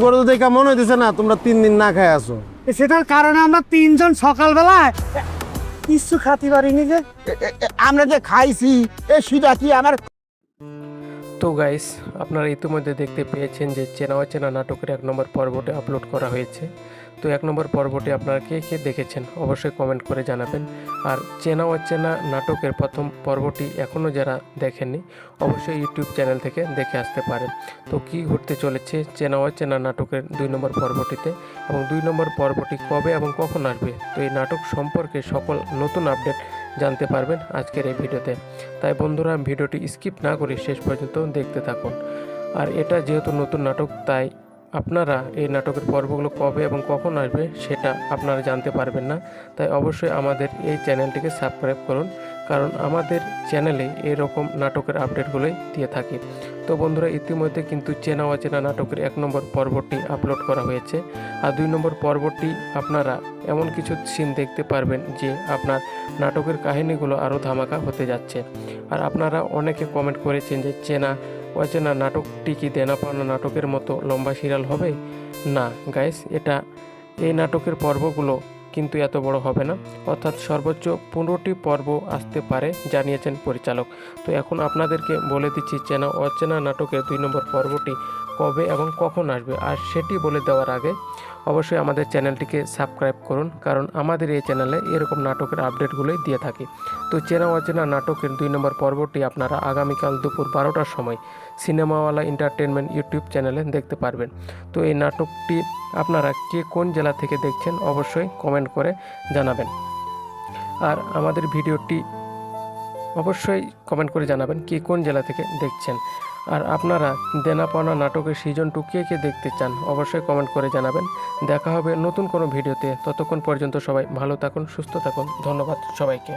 করে তো দেখা মনে হইতেছে না তোমরা 3 দিন না খায় আছো। সেটার কারণে আমরা তিনজন সকালবেলায় কিছু খাতি পারিনি যে। আমরা যে খাইছি এ সেটা কি আমার তো গাইস, আপনারা ইতিমধ্যে দেখতে পেয়েছেন যে চেনা অচেনা নাটকের 1 নম্বর পর্বটি আপলোড করা হয়েছে। তো 1 নম্বর পর্বটি আপনারা কে কে দেখেছেন অবশ্যই কমেন্ট করে জানাবেন। আর চেনা অচেনা নাটকের প্রথম পর্বটি এখনও যারা দেখেননি অবশ্যই ইউটিউব চ্যানেল থেকে দেখে আসতে পারেন। তো কি ঘটতে চলেছে চেনা অচেনা নাটকের 2 নম্বর পর্বটিতে এবং 2 নম্বর পর্বটি কবে এবং কখন আসবে, তো এই নাটক সম্পর্কে সকল নতুন আপডেট জানতে পারবেন আজকের এই ভিডিওতে। তাই বন্ধুরা, ভিডিওটি স্কিপ না করে শেষ পর্যন্ত দেখতে থাকুন। আর এটা যেহেতু নতুন নাটক, তাই আপনারা এই নাটকের পর্বগুলো কবে এবং কখন আসবে সেটা আপনারা জানতে পারবেন না। তাই অবশ্যই আমাদের এই চ্যানেলটিকে সাবস্ক্রাইব করুন, কারণ আমাদের চ্যানেলে এরকম নাটকের আপডেটগুলোই দিয়ে থাকি। তো বন্ধুরা, ইতিমধ্যে কিন্তু চেনা অচেনা নাটকের 1 নম্বর পর্বটি আপলোড করা হয়েছে। আর 2 নম্বর পর্বটি আপনারা এমন কিছু সিন দেখতে পারবেন যে আপনার নাটকের কাহিনীগুলো আরও ধামাকা হতে যাচ্ছে। আর আপনারা অনেকে কমেন্ট করেছেন যে চেনা অচেনা নাটকটি কি দেনা পাওনা নাটকের মতো লম্বা সিরিয়াল হবে? না গাইস, এই নাটকের পর্বগুলো কিন্তু এত বড় হবে না, অর্থাৎ সর্বোচ্চ 15টি পর্ব আসতে পারে জানিয়েছেন পরিচালক। তো এখন আপনাদেরকে বলে দিচ্ছি চেনা অচেনা নাটকের 2 নম্বর পর্বটি কবে এবং কখন আসবে। আর সেটি বলে দেওয়ার আগে অবশ্যই আমাদের চ্যানেলটিকে সাবস্ক্রাইব করুন, কারণ আমাদের এই চ্যানেলে এরকম নাটকের আপডেটগুলোই দিয়ে থাকি। তো চেনা অচেনা নাটকের 2 নম্বর পর্বটি আপনারা আগামীকাল দুপুর 12টার সময় সিনেমাওয়ালা এন্টারটেনমেন্ট ইউটিউব চ্যানেলে দেখতে পারবেন। তো এই নাটকটি আপনারা কে কোন জেলা থেকে দেখছেন অবশ্যই কমেন্ট করে জানাবেন। আর আমাদের ভিডিওটি অবশ্যই কমেন্ট করে জানাবেন কে কোন জেলা থেকে দেখছেন। আর আপনারা দেনা পাওনা নাটকের সিজন 2 কে দেখতে চান অবশ্যই কমেন্ট করে জানাবেন। দেখা হবে নতুন কোনো ভিডিওতে। ততক্ষণ পর্যন্ত সবাই ভালো থাকুন, সুস্থ থাকুন। ধন্যবাদ সবাইকে।